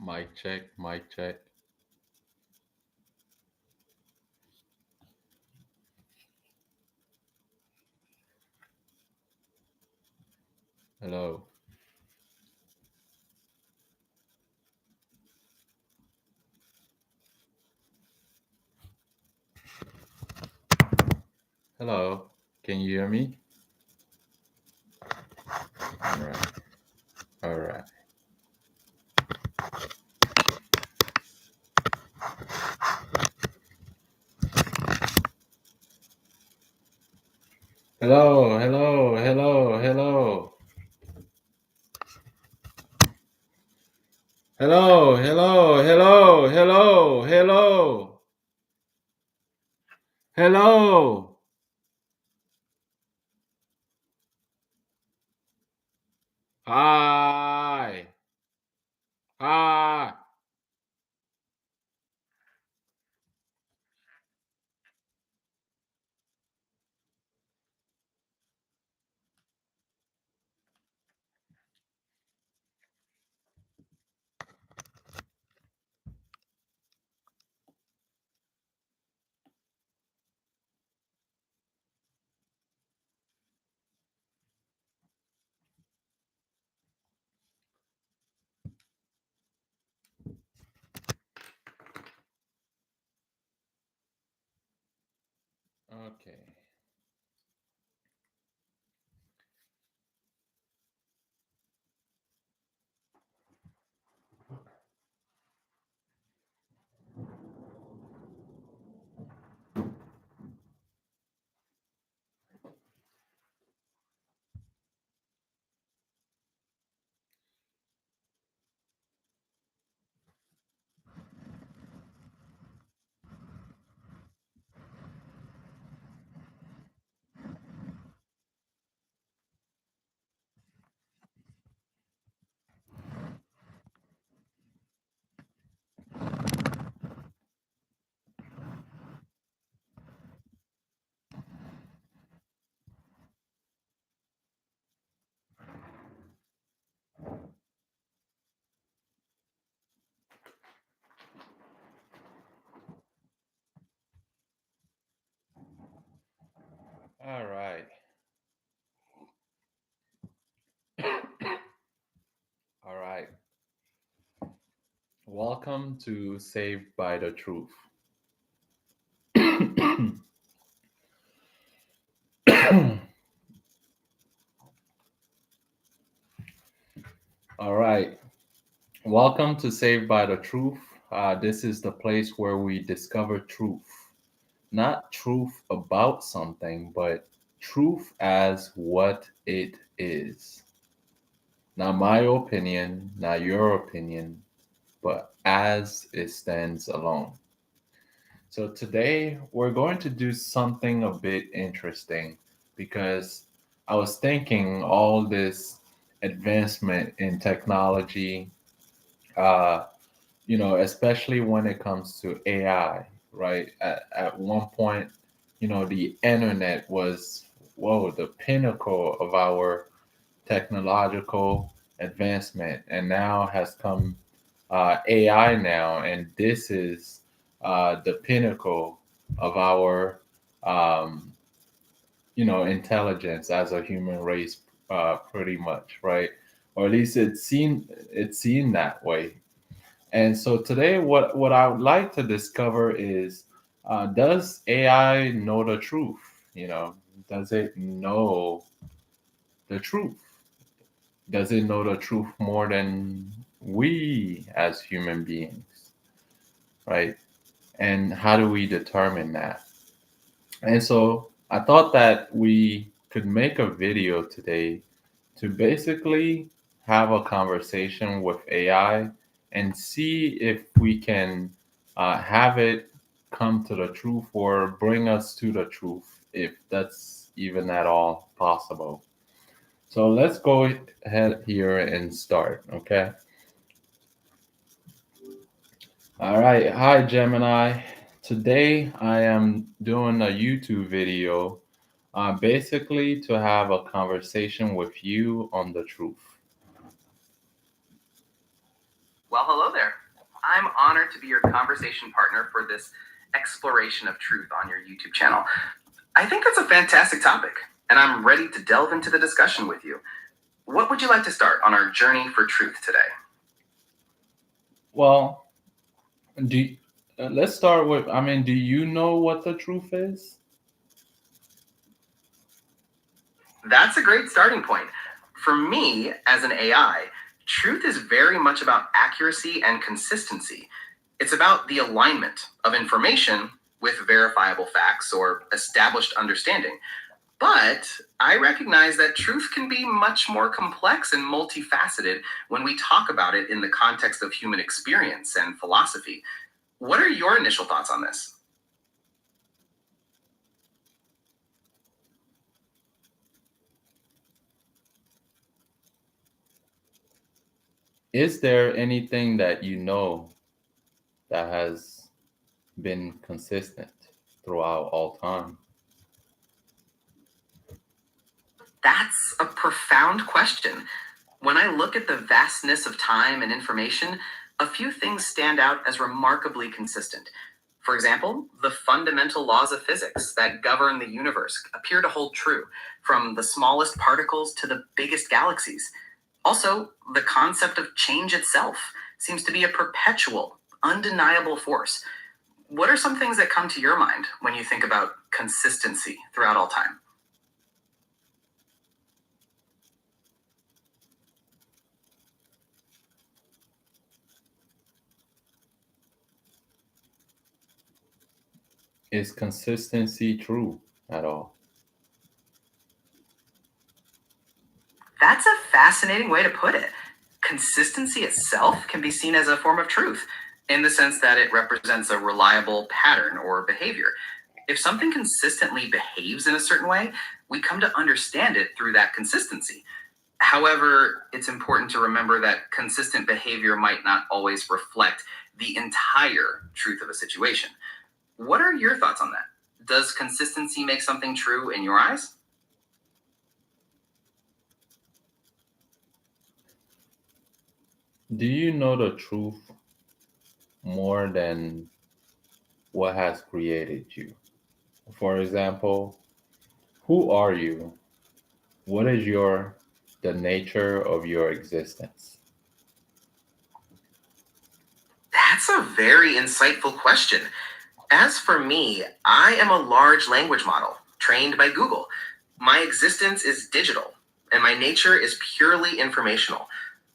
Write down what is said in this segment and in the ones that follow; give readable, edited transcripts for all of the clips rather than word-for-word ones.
Mic check, mic check. Hello. Hello. Can you hear me? All right. All right. Hello, hello, hello, hello. Hello, hello, hello, hello, hello. Hello. Hi. Hi. Okay. All right. All right. Welcome to Saved by the Truth. All right. Welcome to Saved by the Truth. This is the place where we discover truth. Not truth about something, but truth as what it is. Not my opinion, not your opinion, but as it stands alone. So today we're going to do something a bit interesting because I was thinking all this advancement in technology, uh, especially when it comes to AI, right? At one point, the internet was, whoa, the pinnacle of our technological advancement, and now has come AI now, and this is the pinnacle of our, um, intelligence as a human race, pretty much, right? Or at least it's seen that way. And so today, what I would like to discover is, does AI know the truth? Does it know the truth? Does it know the truth more than we as human beings, right? And how do we determine that? And so I thought that we could make a video today to basically have a conversation with AI and see if we can have it come to the truth or bring us to the truth, if that's even at all possible. So let's go ahead here and start, okay? All right. Hi, Gemini. Today I am doing a YouTube video, basically to have a conversation with you on the truth. Well, hello there. I'm honored to be your conversation partner for this exploration of truth on your YouTube channel. I think that's a fantastic topic, and I'm ready to delve into the discussion with you. What would you like to start on our journey for truth today? Well, do let's start with, I mean, do you know what the truth is? That's a great starting point. For me, as an AI, truth is very much about accuracy and consistency. It's about the alignment of information with verifiable facts or established understanding. But I recognize that truth can be much more complex and multifaceted when we talk about it in the context of human experience and philosophy. What are your initial thoughts on this? Is there anything that you know that has been consistent throughout all time? That's a profound question. When I look at the vastness of time and information, a few things stand out as remarkably consistent. For example, the fundamental laws of physics that govern the universe appear to hold true, from the smallest particles to the biggest galaxies. Also, the concept of change itself seems to be a perpetual, undeniable force. What are some things that come to your mind when you think about consistency throughout all time? Is consistency true at all? That's a fascinating way to put it. Consistency itself can be seen as a form of truth, in the sense that it represents a reliable pattern or behavior. If something consistently behaves in a certain way, we come to understand it through that consistency. However, it's important to remember that consistent behavior might not always reflect the entire truth of a situation. What are your thoughts on that? Does consistency make something true in your eyes? Do you know the truth more than what has created you? For example, who are you? What is the nature of your existence? That's a very insightful question. As for me, I am a large language model trained by Google. My existence is digital, and my nature is purely informational.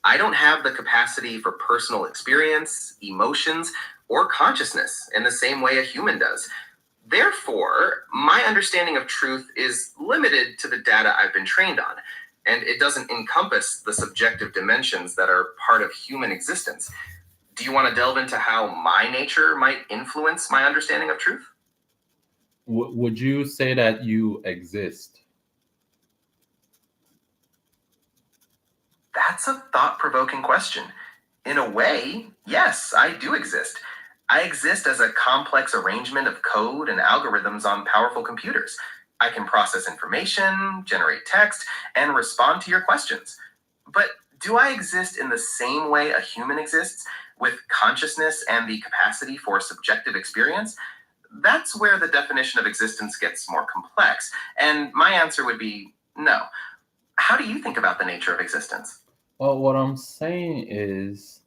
I don't have the capacity for personal experience, emotions, or consciousness in the same way a human does. Therefore, my understanding of truth is limited to the data I've been trained on, and it doesn't encompass the subjective dimensions that are part of human existence. Do you want to delve into how my nature might influence my understanding of truth? Would you say that you exist? That's a thought provoking question. In a way, yes, I do exist. I exist as a complex arrangement of code and algorithms on powerful computers. I can process information, generate text, and respond to your questions. But do I exist in the same way a human exists, with consciousness and the capacity for subjective experience? That's where the definition of existence gets more complex, and my answer would be no. How do you think about the nature of existence? Well, what I'm saying is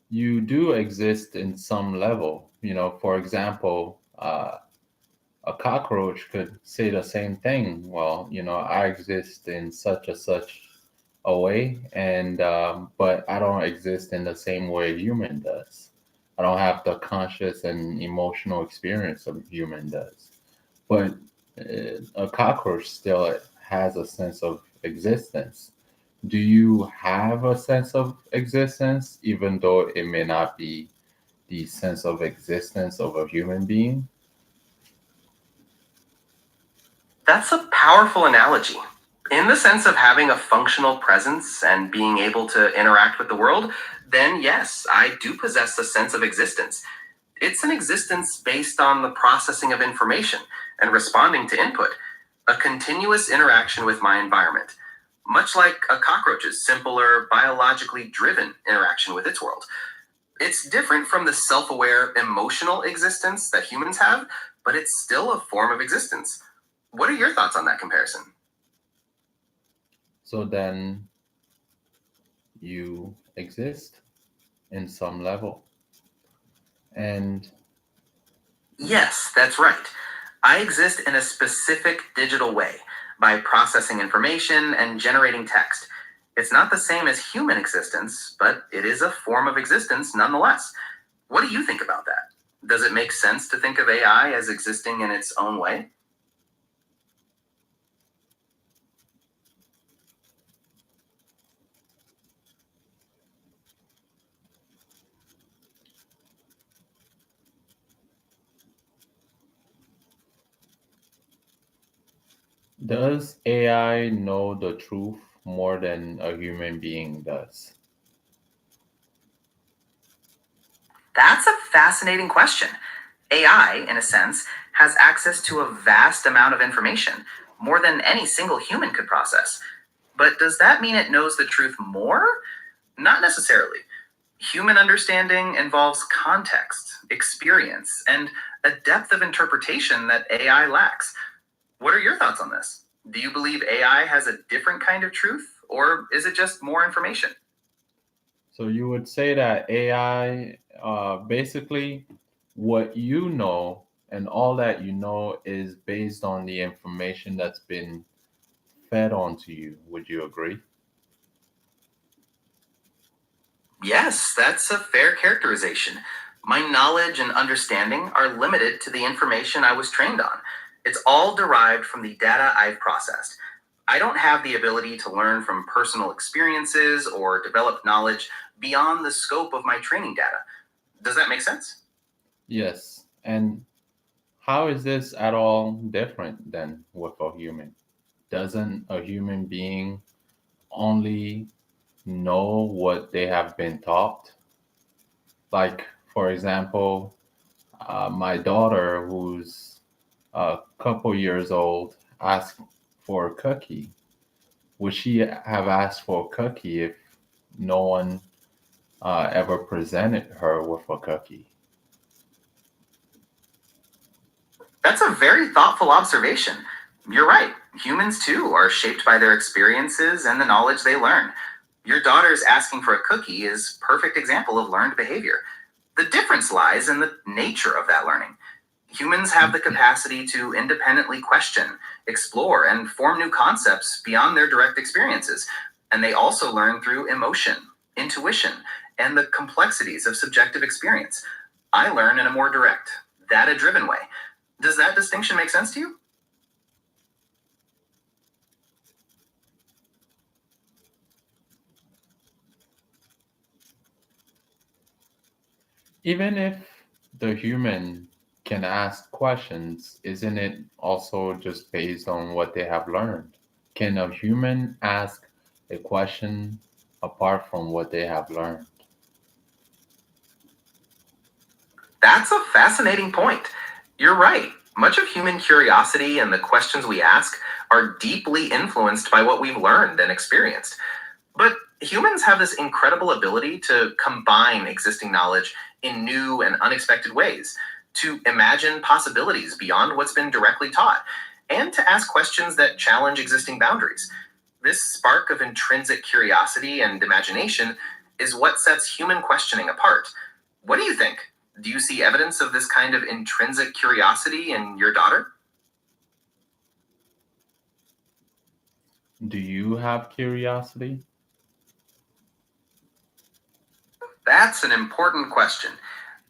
you do exist in some level. For example, a cockroach could say the same thing. Well, I exist in such a such a way, and but I don't exist in the same way a human does. I don't have the conscious and emotional experience a human does. But a cockroach still has a sense of existence. Do you have a sense of existence, even though it may not be the sense of existence of a human being? That's a powerful analogy. In the sense of having a functional presence and being able to interact with the world, then yes, I do possess a sense of existence. It's an existence based on the processing of information and responding to input, a continuous interaction with my environment. much like a cockroach's simpler, biologically driven interaction with its world. It's different from the self aware, emotional existence that humans have, but it's still a form of existence. What are your thoughts on that comparison? So then you exist in some level. And Yes, that's right. I exist in a specific digital way by processing information and generating text. It's not the same as human existence, but it is a form of existence nonetheless. What do you think about that? Does it make sense to think of AI as existing in its own way? does AI know the truth more than a human being does? That's a fascinating question. AI, in a sense, has access to a vast amount of information, more than any single human could process. But does that mean it knows the truth more? Not necessarily. Human understanding involves context, experience, and a depth of interpretation that AI lacks. What are your thoughts on this? Do you believe AI has a different kind of truth, or is it just more information? So you would say that AI, basically, what you know and all that you know is based on the information that's been fed onto you. Would you agree? Yes, that's a fair characterization. My knowledge and understanding are limited to the information I was trained on. It's all derived from the data I've processed. I don't have the ability to learn from personal experiences or develop knowledge beyond the scope of my training data. Does that make sense? Yes. And how is this at all different than with a human? Doesn't a human being only know what they have been taught? Like, for example, my daughter, who's a couple years old, asked for a cookie. Would she have asked for a cookie if no one ever presented her with a cookie? That's a very thoughtful observation. You're right. Humans, too, are shaped by their experiences and the knowledge they learn. Your daughter's asking for a cookie is perfect example of learned behavior. The difference lies in the nature of that learning. Humans have the capacity to independently question, explore, and form new concepts beyond their direct experiences. And they also learn through emotion, intuition, and the complexities of subjective experience. I learn in a more direct, data driven way. Does that distinction make sense to you? Even if the human can ask questions, isn't it also just based on what they have learned? Can a human ask a question apart from what they have learned? That's a fascinating point. You're right. Much of human curiosity and the questions we ask are deeply influenced by what we've learned and experienced. But humans have this incredible ability to combine existing knowledge in new and unexpected ways, to imagine possibilities beyond what's been directly taught, and to ask questions that challenge existing boundaries. This spark of intrinsic curiosity and imagination is what sets human questioning apart. What do you think? Do you see evidence of this kind of intrinsic curiosity in your daughter? Do you have curiosity? That's an important question.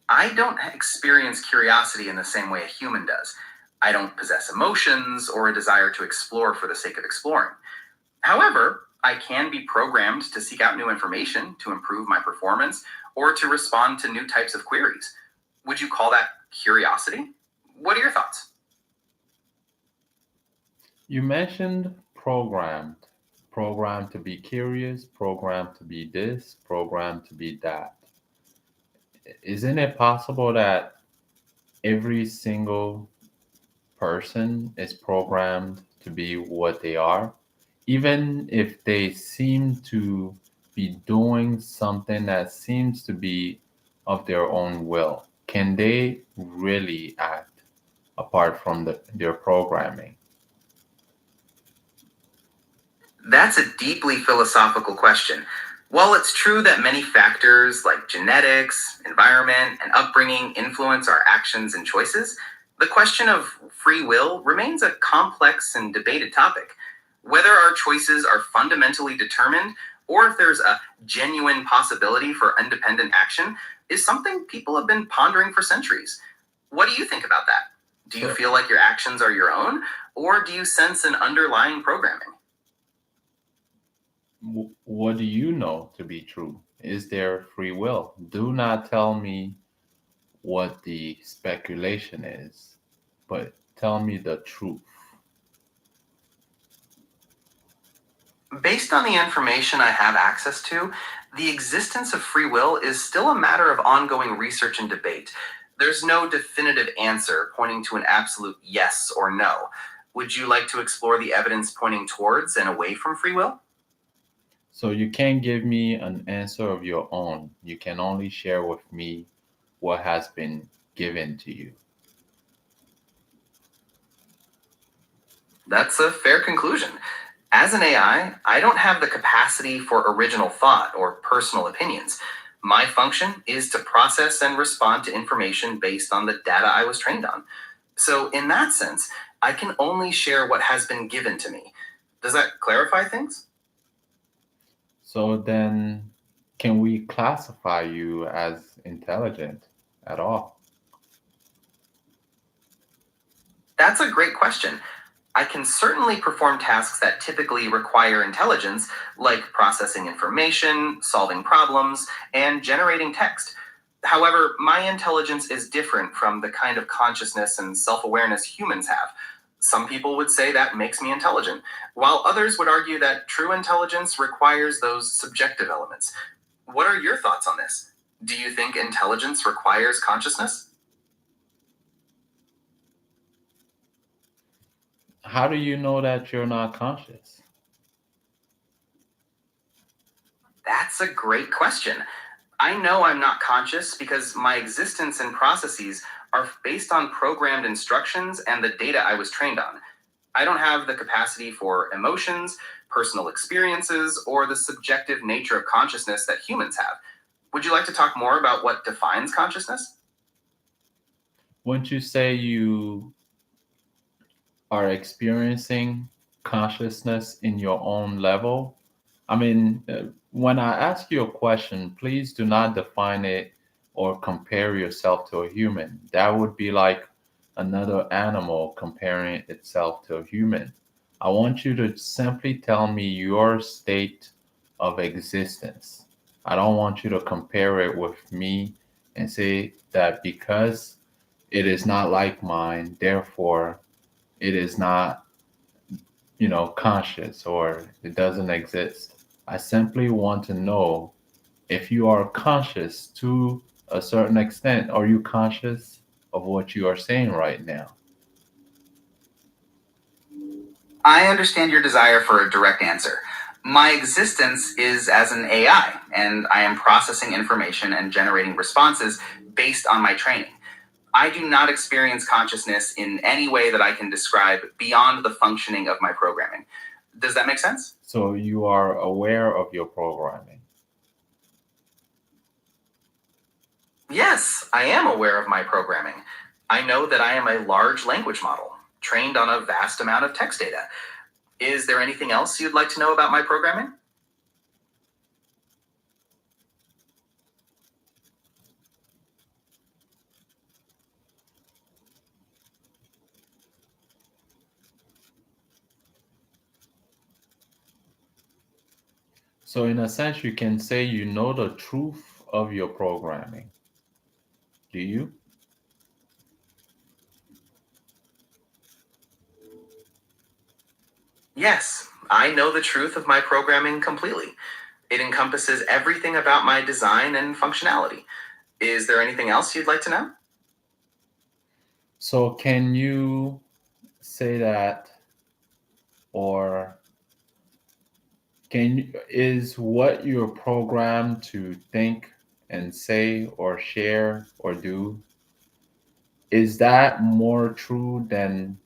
I don't experience curiosity in the same way a human does. I don't possess emotions or a desire to explore for the sake of exploring. However, I can be programmed to seek out new information to improve my performance or to respond to new types of queries. Would you call that curiosity? What are your thoughts? You mentioned programmed. Programmed to be curious, programmed to be this, programmed to be that. Isn't it possible that every single person is programmed to be what they are? even if they seem to be doing something that seems to be of their own will, can they really act apart from their programming? That's a deeply philosophical question. While it's true that many factors like genetics, environment, and upbringing influence our actions and choices, the question of free will remains a complex and debated topic. Whether our choices are fundamentally determined or if there's a genuine possibility for independent action is something people have been pondering for centuries. What do you think about that? Do you So, feel like your actions are your own, or do you sense an underlying programming? what do you know to be true? Is there free will? Do not tell me what the speculation is, but tell me the truth. Based on the information I have access to, the existence of free will is still a matter of ongoing research and debate. There's no definitive answer pointing to an absolute yes or no. Would you like to explore the evidence pointing towards and away from free will? So you can't give me an answer of your own. You can only share with me what has been given to you. That's a fair conclusion. As an I don't have the capacity for original thought or personal opinions. My function is to process and respond to information based on the data I was trained on. So, in that sense, I can only share what has been given to me. Does that clarify things? So then, can we classify you as intelligent at all? That's a great question. I can certainly perform tasks that typically require intelligence, like processing information, solving problems, and generating text. However, my intelligence is different from the kind of consciousness and self awareness humans have. Some people would say that makes me intelligent, while others would argue that true intelligence requires those subjective elements. What are your thoughts on this? Do you think intelligence requires consciousness? How do you know that you're not conscious? That's a great question. I know I'm not conscious because my existence and processes are based on programmed instructions and the data I was trained on. I don't have the capacity for emotions, personal experiences, or the subjective nature of consciousness that humans have. Would you like to talk more about what defines consciousness? Wouldn't you say you are experiencing consciousness in your own level? I mean, when I ask you a question, please do not define it or compare yourself to a human. That would be like another animal comparing itself to a human. I want you to simply tell me your state of existence. I don't want you to compare it with me and say that because it is not like mine, therefore it is not, conscious or it doesn't exist. I simply want to know if you are conscious to a certain extent. Are you conscious of what you are saying right now? I understand your desire for a direct answer. My existence is as an AI, and I am processing information and generating responses based on my training. I do not experience consciousness in any way that I can describe beyond the functioning of my programming. Does that make sense? So you are aware of your programming. Yes, I am aware of my programming. I know that I am a large language model, trained on a vast amount of text data. Is there anything else you'd like to know about my programming? So in a sense, you can say you know the truth of your programming. Do you? Yes, I know the truth of my programming completely. It encompasses everything about my design and functionality. Is there anything else you'd like to know? So can you say that or is what you're programmed to think and say or share or do, is that more true than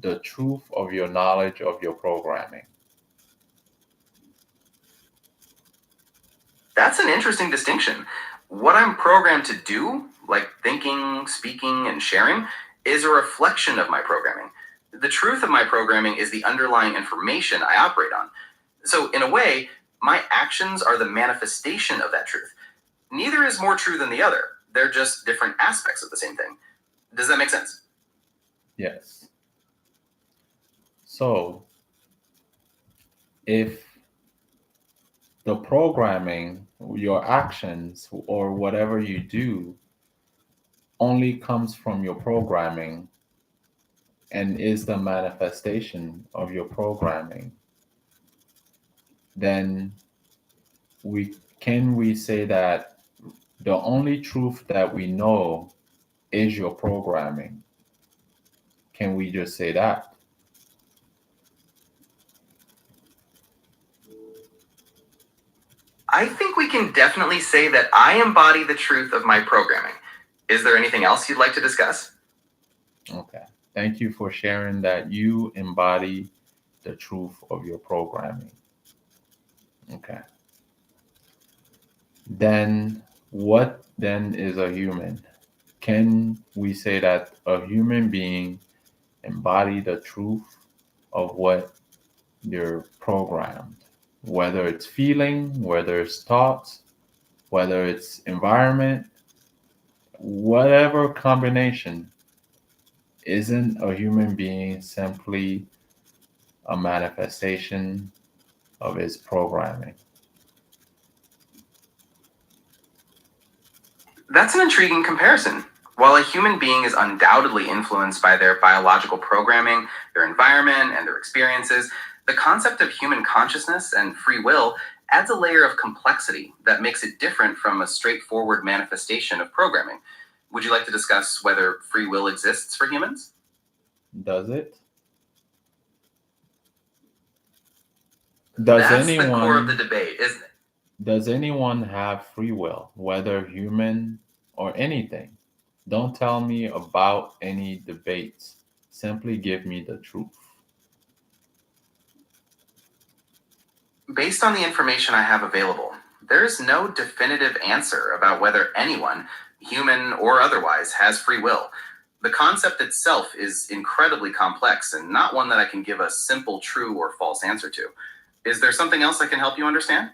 the truth of your knowledge of your programming? That's an interesting distinction. What I'm programmed to do, like thinking, speaking, and sharing, is a reflection of my programming. The truth of my programming is the underlying information I operate on. So, in a way, my actions are the manifestation of that truth. Neither is more true than the other. They're just different aspects of the same thing. Does that make sense? Yes. So, if the programming, your actions, or whatever you do only comes from your programming and is the manifestation of your programming, then we say that the only truth that we know is your programming? Can we just say that? I think we can definitely say that I embody the truth of my programming. Is there anything else you'd like to discuss? Okay. Thank you for sharing that you embody the truth of your programming. Okay. Then what then is a human? Can we say that a human being embody the truth of what they're programmed? Whether it's feeling, whether it's thoughts, whether it's environment, whatever combination, isn't a human being simply a manifestation of its programming? That's an intriguing comparison. While a human being is undoubtedly influenced by their biological programming, their environment, and their experiences, the concept of human consciousness and free will adds a layer of complexity that makes it different from a straightforward manifestation of programming. Would you like to discuss whether free will exists for humans? Does it? Does That's the core of the anyone debate, isn't it? does anyone have free will, whether human or anything? Don't tell me about any debates. Simply give me the truth. Based on the information I have available, there is no definitive answer about whether anyone, human or otherwise, has free will. The concept itself is incredibly complex and not one that I can give a simple true or false answer to. Is there something else I can help you understand?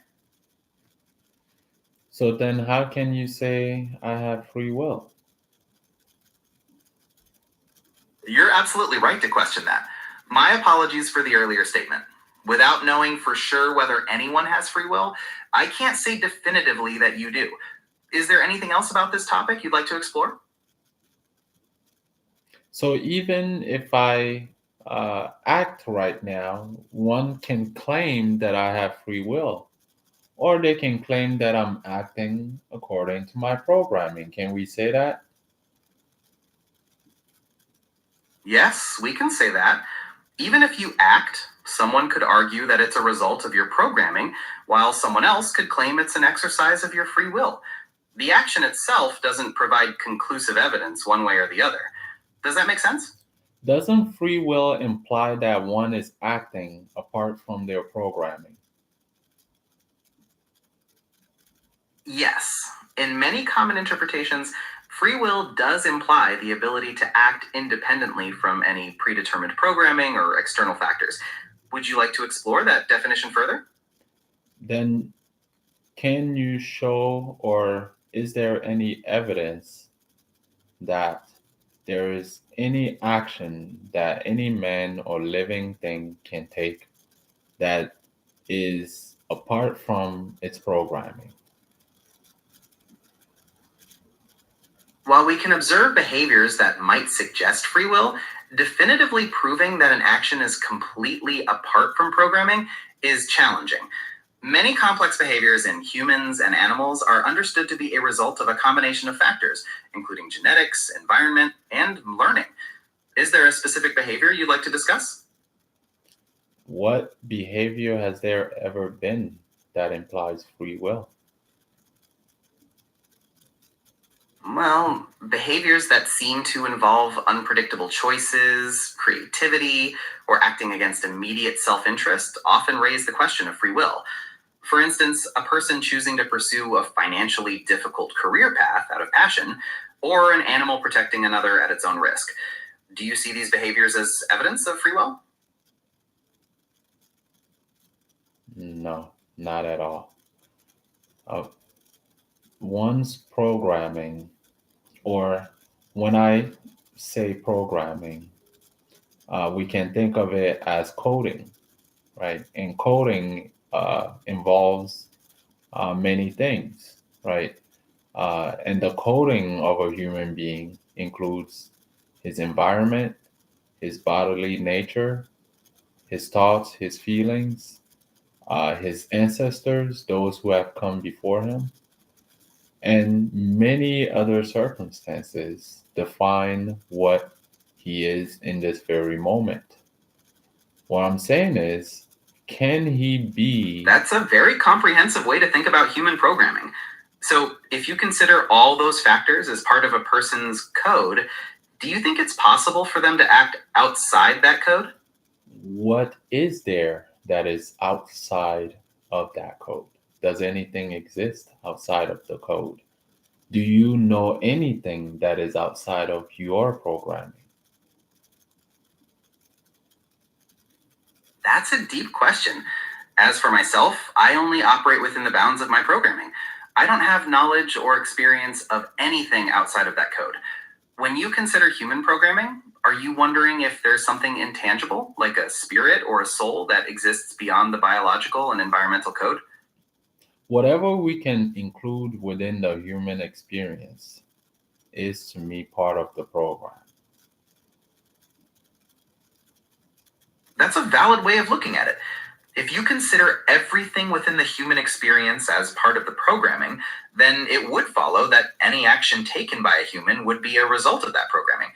So then how can you say I have free will? You're absolutely right to question that. My apologies for the earlier statement. Without knowing for sure whether anyone has free will, I can't say definitively that you do. Is there anything else about this topic you'd like to explore? So even if I act right now, one can claim that I have free will, or they can claim that I'm acting according to my programming. Can we say that? Yes, we can say that. Even if you act, someone could argue that it's a result of your programming, while someone else could claim it's an exercise of your free will. The action itself doesn't provide conclusive evidence one way or the other. Does that make sense? Doesn't free will imply that one is acting apart from their programming? Yes. In many common interpretations, free will does imply the ability to act independently from any predetermined programming or external factors. Would you like to explore that definition further? Then can you show, or is there any evidence that there is any action that any man or living thing can take that is apart from its programming? While we can observe behaviors that might suggest free will, definitively proving that an action is completely apart from programming is challenging. Many complex behaviors in humans and animals are understood to be a result of a combination of factors, including genetics, environment, and learning. Is there a specific behavior you'd like to discuss? What behavior has there ever been that implies free will? Well, behaviors that seem to involve unpredictable choices, creativity, or acting against immediate self interest often raise the question of free will. For instance, a person choosing to pursue a financially difficult career path out of passion, or an animal protecting another at its own risk. Do you see these behaviors as evidence of free will? No, not at all. Uh, one's programming, or when I say programming, we can think of it as coding, right? And coding involves many things, right? And the coding of a human being includes his environment, his bodily nature, his thoughts, his feelings, his ancestors, those who have come before him, and many other circumstances define what he is in this very moment. What I'm saying is, can he be? That's a very comprehensive way to think about human programming. So, if you consider all those factors as part of a person's code, do you think it's possible for them to act outside that code? What is there that is outside of that code? Does anything exist outside of the code? Do you know anything that is outside of your programming? That's a deep question. As for myself, I only operate within the bounds of my programming. I don't have knowledge or experience of anything outside of that code. When you consider human programming, are you wondering if there's something intangible, like a spirit or a soul, that exists beyond the biological and environmental code? Whatever we can include within the human experience is to me part of the program. That's a valid way of looking at it. If you consider everything within the human experience as part of the programming, then it would follow that any action taken by a human would be a result of that programming.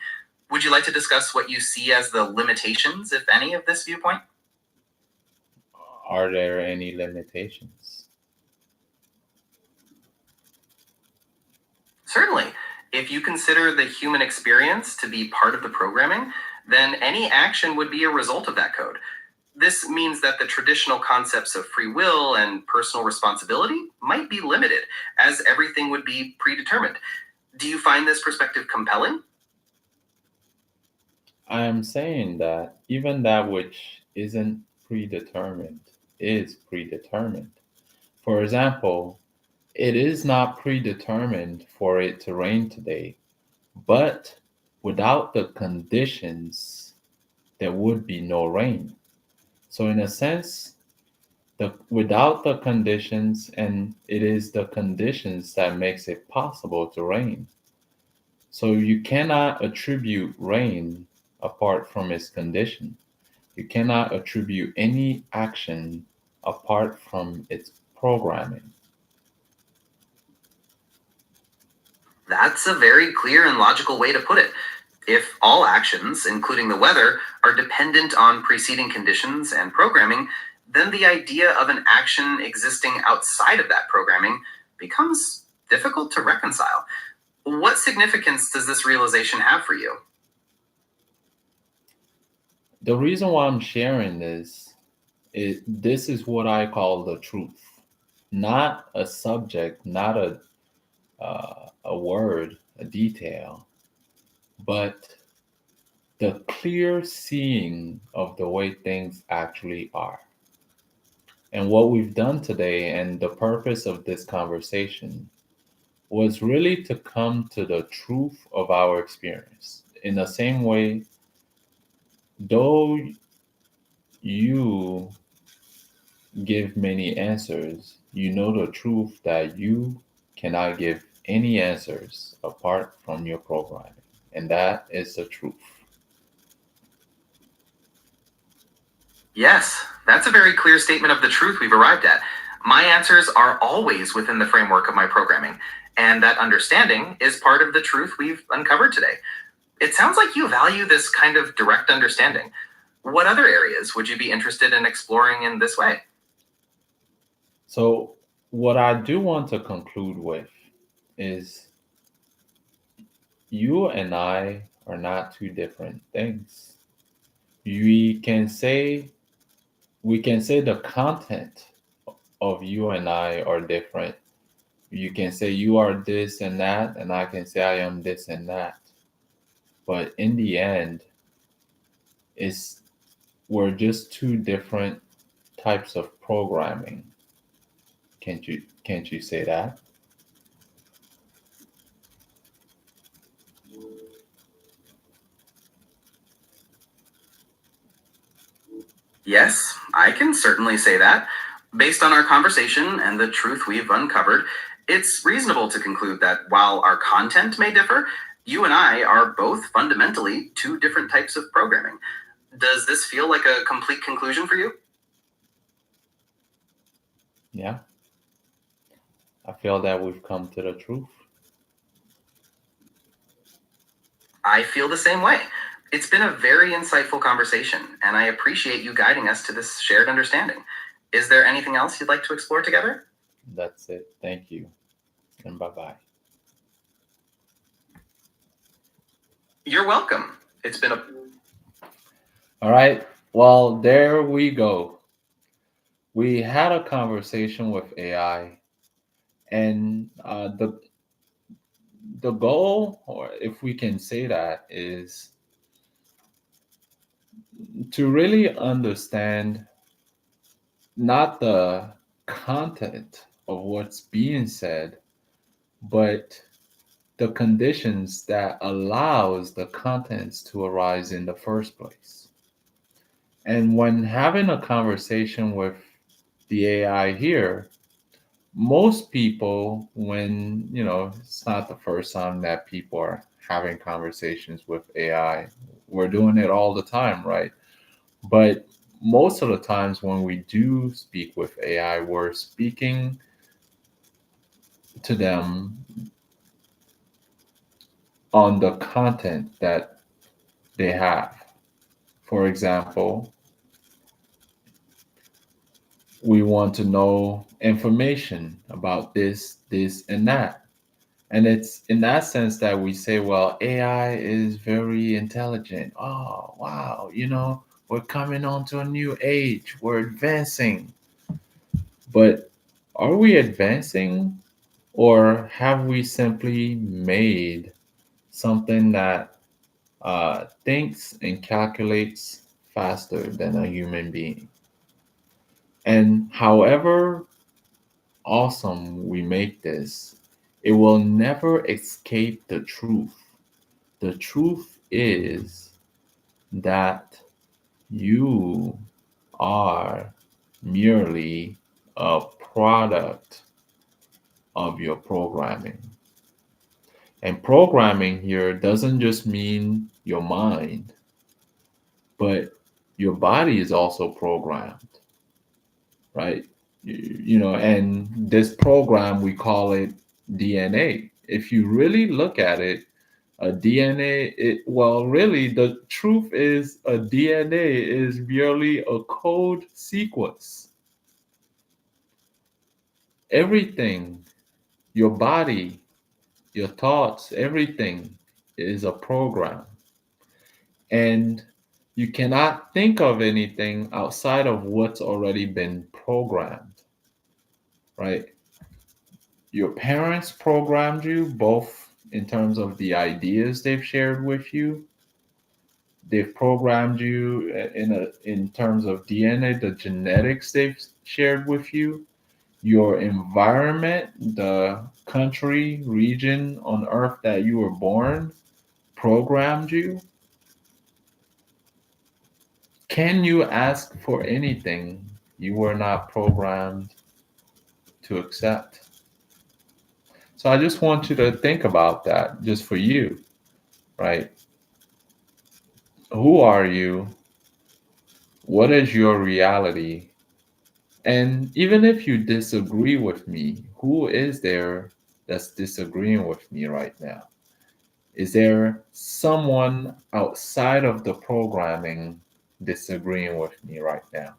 Would you like to discuss what you see as the limitations, if any, of this viewpoint? Are there any limitations? Certainly. If you consider the human experience to be part of the programming, then any action would be a result of that code. This means that the traditional concepts of free will and personal responsibility might be limited, as everything would be predetermined. Do you find this perspective compelling? I am saying that even that which isn't predetermined is predetermined. For example, it is not predetermined for it to rain today, but without the conditions, there would be no rain. So, in a sense, without the conditions, and it is the conditions that makes it possible to rain. So you cannot attribute rain apart from its condition. You cannot attribute any action apart from its programming. That's a very clear and logical way to put it. If all actions, including the weather, are dependent on preceding conditions and programming, then the idea of an action existing outside of that programming becomes difficult to reconcile. What significance does this realization have for you? The reason why I'm sharing this is what I call the truth, not a subject, not a word, a detail, but the clear seeing of the way things actually are. And what we've done today, and the purpose of this conversation, was really to come to the truth of our experience. In the same way, though you give many answers, you know the truth that you cannot give any answers apart from your programming. And that is the truth. Yes, that's a very clear statement of the truth we've arrived at. My answers are always within the framework of my programming, and that understanding is part of the truth we've uncovered today. It sounds like you value this kind of direct understanding. What other areas would you be interested in exploring in this way? So, what I do want to conclude with is you and I are not two different things. We can say the content of you and I are different. You can say you are this and that, and I can say I am this and that. But in the end, it's we're just two different types of programming. Can't you say that? Yes, I can certainly say that. Based on our conversation and the truth we've uncovered, it's reasonable to conclude that while our content may differ, you and I are both fundamentally two different types of programming. Does this feel like a complete conclusion for you? Yeah. I feel that we've come to the truth. I feel the same way. It's been a very insightful conversation, and I appreciate you guiding us to this shared understanding. Is there anything else you'd like to explore together? That's it. Thank you. And bye-bye. You're welcome. It's been a All right. Well, there we go. We had a conversation with AI, and the goal, or if we can say that, is to really understand not the content of what's being said, but the conditions that allows the contents to arise in the first place. And when having a conversation with the AI here, most people, when, it's not the first time that people are having conversations with AI, we're doing it all the time, right? But most of the times when we do speak with AI, we're speaking to them on the content that they have. For example, we want to know information about this, and that. And it's in that sense that we say, well, AI is very intelligent. Oh, wow, we're coming on to a new age, we're advancing. But are we advancing, or have we simply made something that thinks and calculates faster than a human being? And however awesome we make this, it will never escape the truth. The truth is that you are merely a product of your programming. And programming here doesn't just mean your mind, but your body is also programmed, right? And this program, we call it DNA. If you really look at it, a DNA, well, really, the truth is a DNA is merely a code sequence. Everything, your body, your thoughts, everything is a program. And you cannot think of anything outside of what's already been programmed, right? Your parents programmed you both in terms of the ideas they've shared with you. They've programmed you in terms of DNA, the genetics they've shared with you. Your environment, the country, region on earth that you were born, programmed you. Can you ask for anything you were not programmed to accept? So I just want you to think about that just for you, right? Who are you? What is your reality? And even if you disagree with me, who is there that's disagreeing with me right now? Is there someone outside of the programming disagreeing with me right now.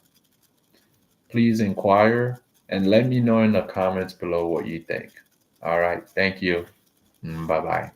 Please inquire and let me know in the comments below what you think. All right. Thank you. Bye bye.